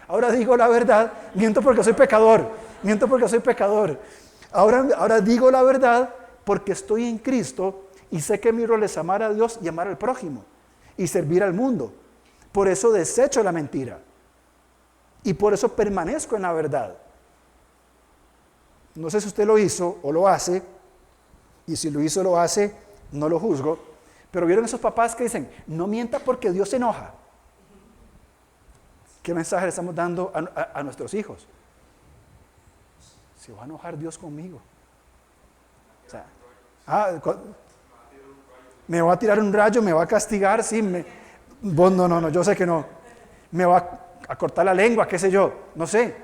ahora digo la verdad, miento porque soy pecador. Ahora digo la verdad porque estoy en Cristo Y sé que mi rol es amar a Dios y amar al prójimo y servir al mundo. Por eso desecho la mentira. Y por eso permanezco en la verdad. No sé si usted lo hizo o lo hace. Y si lo hizo o lo hace, no lo juzgo. Pero vieron esos papás que dicen, no mienta porque Dios se enoja. ¿Qué mensaje le estamos dando a nuestros hijos? Se va a enojar Dios conmigo. O sea, me va a tirar un rayo, me va a castigar, sí. No, yo sé que no. Me va a cortar la lengua, qué sé yo, no sé.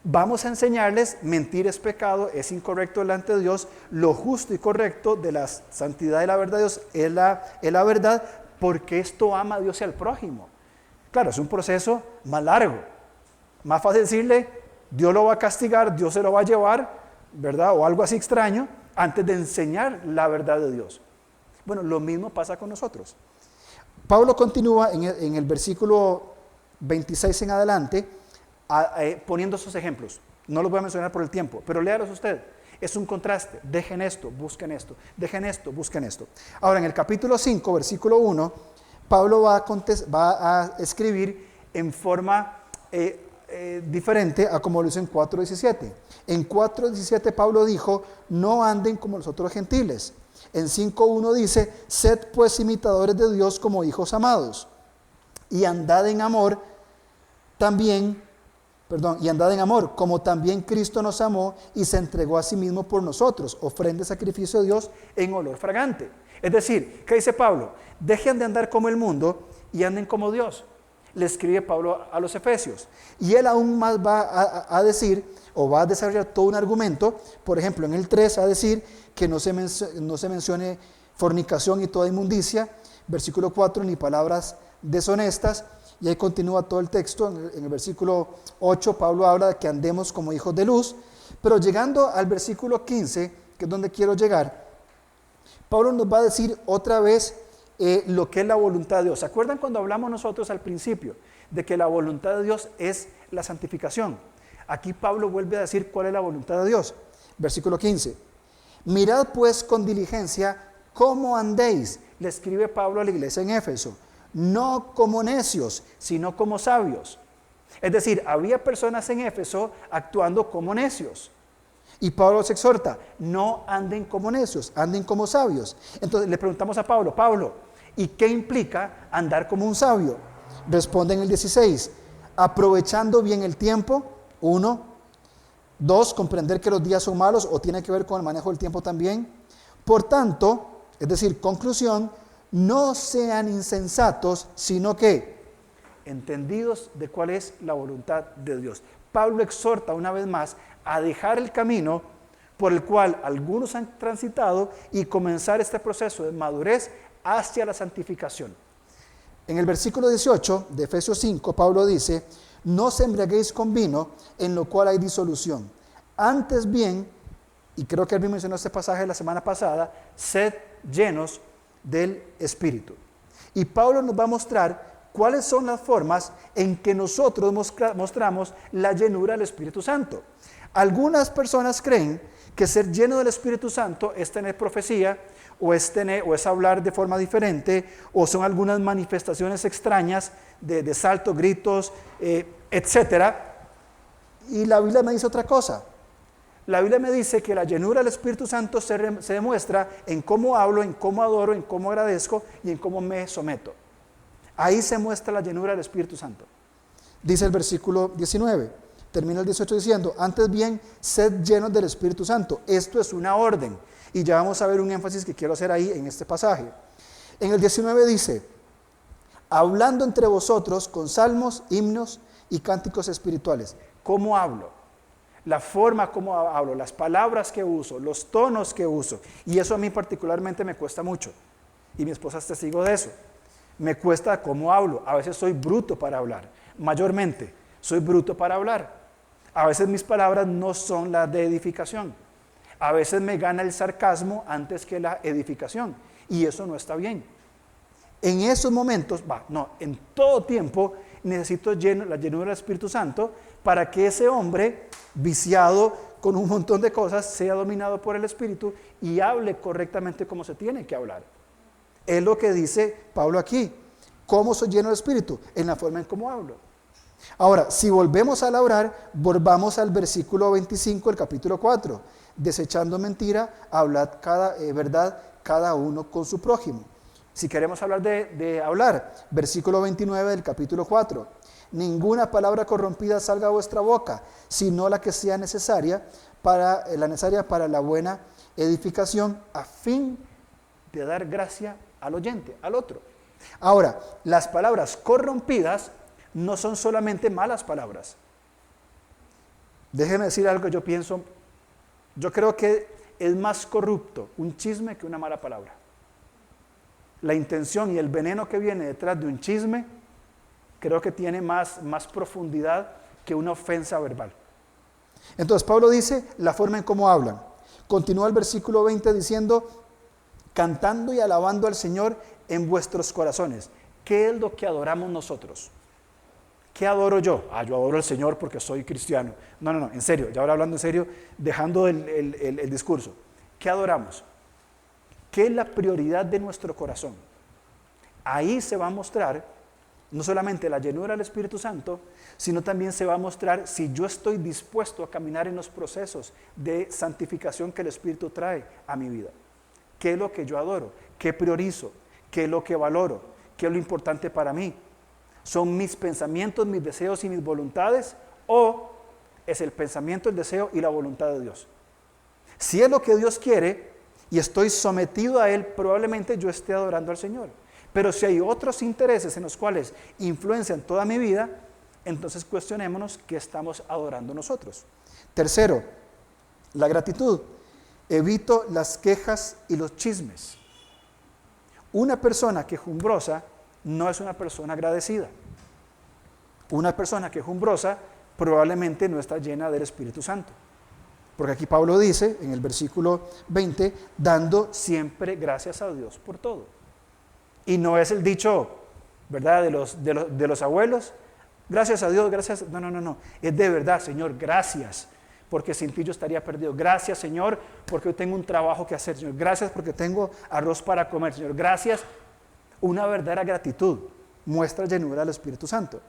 Vamos a enseñarles, mentir es pecado, es incorrecto delante de Dios. Lo justo y correcto de la santidad y la verdad de Dios es la verdad, porque esto ama a Dios y al prójimo. Claro, es un proceso más largo. Más fácil decirle, Dios lo va a castigar, Dios se lo va a llevar, ¿verdad? O algo así extraño, antes de enseñar la verdad de Dios. Bueno, lo mismo pasa con nosotros. Pablo continúa en el versículo 26 en adelante, poniendo esos ejemplos. No los voy a mencionar por el tiempo, pero léalos usted. Es un contraste. Dejen esto, busquen esto. Dejen esto, busquen esto. Ahora, en el capítulo 5, versículo 1, Pablo va a escribir en forma diferente a como lo hizo en 4.17. En 4.17 Pablo dijo, no anden como los otros gentiles. En 5.1 dice, sed pues imitadores de Dios como hijos amados, y andad en amor, como también Cristo nos amó y se entregó a sí mismo por nosotros, ofrenda y sacrificio de Dios en olor fragante. Es decir, ¿qué dice Pablo? Dejen de andar como el mundo y anden como Dios. Le escribe Pablo a los Efesios. Y él aún más va a decir, o va a desarrollar todo un argumento. Por ejemplo, en el 3 va a decir que no se mencione fornicación y toda inmundicia. Versículo 4, ni palabras deshonestas. Y ahí continúa todo el texto. En el versículo 8 Pablo habla de que andemos como hijos de luz. Pero llegando al versículo 15, que es donde quiero llegar, Pablo nos va a decir otra vez lo que es la voluntad de Dios. ¿Se acuerdan cuando hablamos nosotros al principio de que la voluntad de Dios es la santificación? Aquí Pablo vuelve a decir cuál es la voluntad de Dios. Versículo 15. Mirad pues con diligencia cómo andéis, le escribe Pablo a la iglesia en Éfeso, no como necios, sino como sabios. Es decir, había personas en Éfeso actuando como necios. Y Pablo los exhorta, no anden como necios, anden como sabios. Entonces le preguntamos a Pablo, ¿y qué implica andar como un sabio? Responde en el 16, aprovechando bien el tiempo, 1. 2, comprender que los días son malos o tiene que ver con el manejo del tiempo también. Por tanto, es decir, conclusión, no sean insensatos, sino que entendidos de cuál es la voluntad de Dios. Pablo exhorta una vez más a dejar el camino por el cual algunos han transitado y comenzar este proceso de madurez hacia la santificación. En el versículo 18 de Efesios 5, Pablo dice, no os embriaguéis con vino, en lo cual hay disolución. Antes bien, y creo que él mismo mencionó este pasaje la semana pasada, sed llenos del Espíritu. Y Pablo nos va a mostrar cuáles son las formas en que nosotros mostramos la llenura del Espíritu Santo. Algunas personas creen que ser lleno del Espíritu Santo es tener profecía, o es hablar de forma diferente, o son algunas manifestaciones extrañas de saltos, gritos, etc. Y la Biblia me dice otra cosa. La Biblia me dice que la llenura del Espíritu Santo se demuestra en cómo hablo, en cómo adoro, en cómo agradezco y en cómo me someto. Ahí se muestra la llenura del Espíritu Santo. Dice el versículo 19, termina el 18 diciendo, antes bien, sed llenos del Espíritu Santo. Esto es una orden. Y ya vamos a ver un énfasis que quiero hacer ahí en este pasaje. En el 19 dice, hablando entre vosotros con salmos, himnos y cánticos espirituales. ¿Cómo hablo? La forma como hablo, las palabras que uso, los tonos que uso. Y eso a mí particularmente me cuesta mucho. Y mi esposa es testigo de eso. Me cuesta cómo hablo. A veces soy bruto para hablar. Mayormente, soy bruto para hablar. A veces mis palabras no son las de edificación. A veces me gana el sarcasmo antes que la edificación. Y eso no está bien. En esos momentos, en todo tiempo necesito la llenura del Espíritu Santo para que ese hombre viciado con un montón de cosas, sea dominado por el Espíritu y hable correctamente como se tiene que hablar. Es lo que dice Pablo aquí. ¿Cómo soy lleno del Espíritu? En la forma en cómo hablo. Ahora, si volvemos a orar, volvamos al versículo 25 del capítulo 4. Desechando mentira, hablad verdad cada uno con su prójimo. Si queremos hablar de hablar, versículo 29 del capítulo 4. Ninguna palabra corrompida salga a vuestra boca, sino la que sea necesaria para la buena edificación, a fin de dar gracia al oyente, al otro. Ahora, las palabras corrompidas no son solamente malas palabras. Déjeme decir algo que yo creo que es más corrupto un chisme que una mala palabra. La intención y el veneno que viene detrás de un chisme creo que tiene más profundidad que una ofensa verbal. Entonces Pablo dice la forma en cómo hablan. Continúa el versículo 20 diciendo, cantando y alabando al Señor en vuestros corazones. ¿Qué es lo que adoramos nosotros? ¿Qué adoro yo? Yo adoro al Señor porque soy cristiano. No, en serio, ya ahora hablando en serio, dejando el discurso. ¿Qué adoramos? ¿Qué es la prioridad de nuestro corazón? Ahí se va a mostrar no solamente la llenura del Espíritu Santo, sino también se va a mostrar si yo estoy dispuesto a caminar en los procesos de santificación que el Espíritu trae a mi vida. ¿Qué es lo que yo adoro? ¿Qué priorizo? ¿Qué es lo que valoro? ¿Qué es lo importante para mí? ¿Son mis pensamientos, mis deseos y mis voluntades? ¿O es el pensamiento, el deseo y la voluntad de Dios? Si es lo que Dios quiere y estoy sometido a Él, probablemente yo esté adorando al Señor. Pero si hay otros intereses en los cuales influencian toda mi vida, entonces cuestionémonos qué estamos adorando nosotros. Tercero, la gratitud. Evito las quejas y los chismes. Una persona quejumbrosa no es una persona agradecida. Una persona quejumbrosa probablemente no está llena del Espíritu Santo. Porque aquí Pablo dice en el versículo 20, dando siempre gracias a Dios por todo. Y no es el dicho, ¿verdad?, de los abuelos. Gracias a Dios, gracias. No. Es de verdad, Señor, gracias, porque sin ti yo estaría perdido. Gracias, Señor, porque hoy tengo un trabajo que hacer, Señor. Gracias porque tengo arroz para comer, Señor. Gracias. Una verdadera gratitud muestra llenura del Espíritu Santo.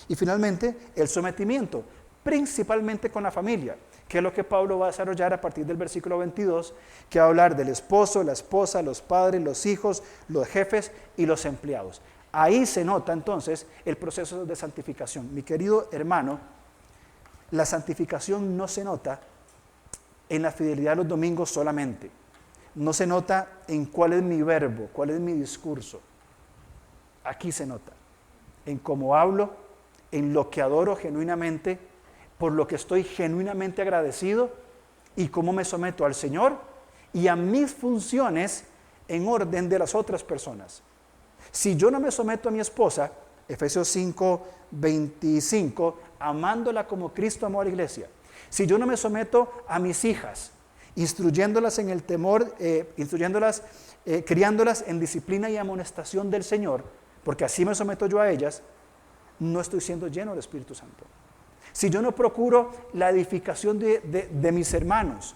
Y finalmente, el sometimiento, principalmente con la familia, que es lo que Pablo va a desarrollar a partir del versículo 22, que va a hablar del esposo, la esposa, los padres, los hijos, los jefes y los empleados. Ahí se nota entonces el proceso de santificación. Mi querido hermano, la santificación no se nota en la fidelidad de los domingos solamente. No se nota en cuál es mi verbo, cuál es mi discurso. Aquí se nota en cómo hablo, en lo que adoro genuinamente, por lo que estoy genuinamente agradecido y cómo me someto al Señor y a mis funciones en orden de las otras personas. Si yo no me someto a mi esposa, Efesios 5:25, amándola como Cristo amó a la iglesia. Si yo no me someto a mis hijas, instruyéndolas en el temor, criándolas en disciplina y amonestación del Señor, porque así me someto yo a ellas, no estoy siendo lleno del Espíritu Santo. Si yo no procuro la edificación de mis hermanos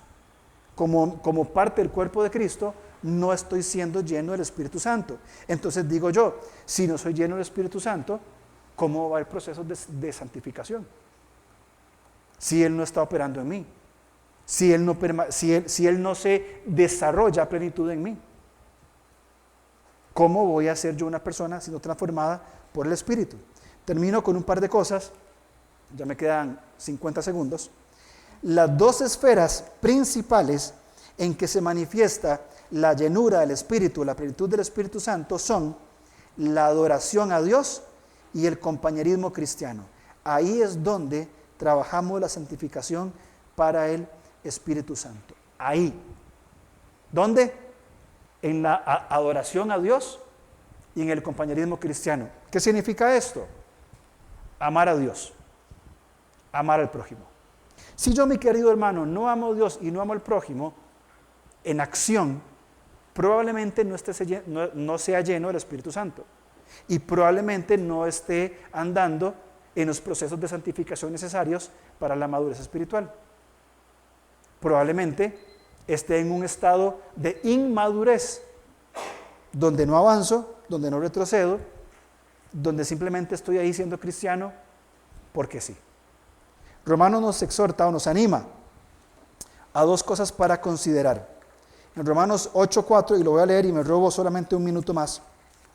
como parte del cuerpo de Cristo, no estoy siendo lleno del Espíritu Santo. Entonces digo yo, si no soy lleno del Espíritu Santo, ¿cómo va el proceso de santificación? Si Él no está operando en mí, si Él no se desarrolla a plenitud en mí, ¿cómo voy a ser yo una persona siendo transformada por el Espíritu? Termino con un par de cosas. Ya me quedan 50 segundos. Las dos esferas principales en que se manifiesta la llenura del Espíritu, la plenitud del Espíritu Santo, son la adoración a Dios y el compañerismo cristiano. Ahí es donde trabajamos la santificación para el Espíritu Santo. Ahí. ¿Dónde? En la adoración a Dios y en el compañerismo cristiano. ¿Qué significa esto? Amar a Dios. Amar al prójimo. Si yo, mi querido hermano, no amo a Dios y no amo al prójimo, en acción, probablemente no sea lleno del Espíritu Santo y probablemente no esté andando en los procesos de santificación necesarios para la madurez espiritual. probablemente esté en un estado de inmadurez, donde no avanzo, donde no retrocedo, donde simplemente estoy ahí siendo cristiano porque sí. Romanos nos exhorta o nos anima a dos cosas para considerar. En Romanos 8:4, y lo voy a leer y me robo solamente un minuto más.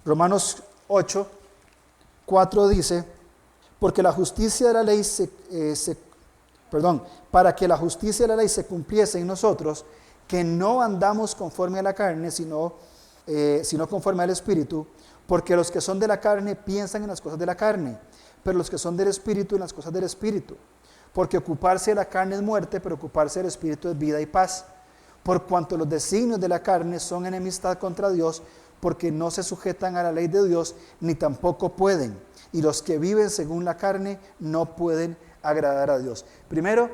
Romanos 8:4 dice, porque la justicia de la ley para que la justicia de la ley se cumpliese en nosotros, que no andamos conforme a la carne, sino conforme al Espíritu, porque los que son de la carne piensan en las cosas de la carne, pero los que son del Espíritu en las cosas del Espíritu. Porque ocuparse de la carne es muerte, pero ocuparse del Espíritu es vida y paz. Por cuanto los designios de la carne son enemistad contra Dios, porque no se sujetan a la ley de Dios, ni tampoco pueden. Y los que viven según la carne no pueden agradar a Dios. Primero,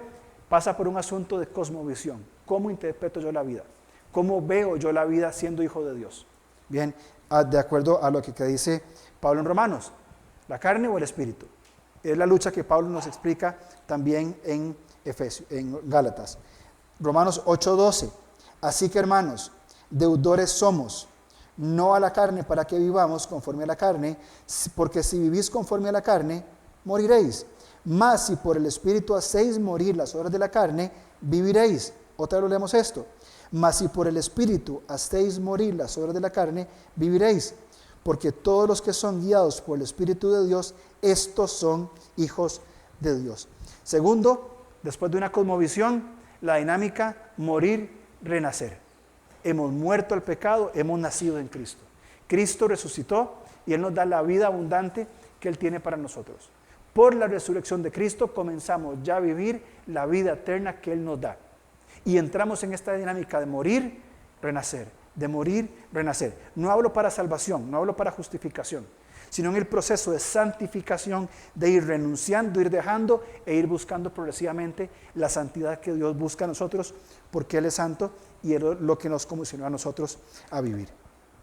pasa por un asunto de cosmovisión. ¿Cómo interpreto yo la vida? ¿Cómo veo yo la vida siendo hijo de Dios? Bien, de acuerdo a lo que dice Pablo en Romanos, ¿la carne o el Espíritu? Es la lucha que Pablo nos explica también en Gálatas. Romanos 8:12. Así que, hermanos, deudores somos, no a la carne para que vivamos conforme a la carne, porque si vivís conforme a la carne, moriréis. Mas si por el Espíritu hacéis morir las obras de la carne, viviréis. Otra vez leemos esto. Mas si por el Espíritu hacéis morir las obras de la carne, viviréis. Porque todos los que son guiados por el Espíritu de Dios, estos son hijos de Dios. Segundo, después de una cosmovisión, la dinámica morir, renacer. Hemos muerto al pecado, hemos nacido en Cristo. Cristo resucitó y Él nos da la vida abundante que Él tiene para nosotros. Por la resurrección de Cristo comenzamos ya a vivir la vida eterna que Él nos da. Y entramos en esta dinámica de morir, renacer, de morir, renacer. No hablo para salvación, no hablo para justificación, sino en el proceso de santificación, de ir renunciando, ir dejando e ir buscando progresivamente la santidad que Dios busca a nosotros, porque Él es santo y es lo que nos comisionó a nosotros a vivir.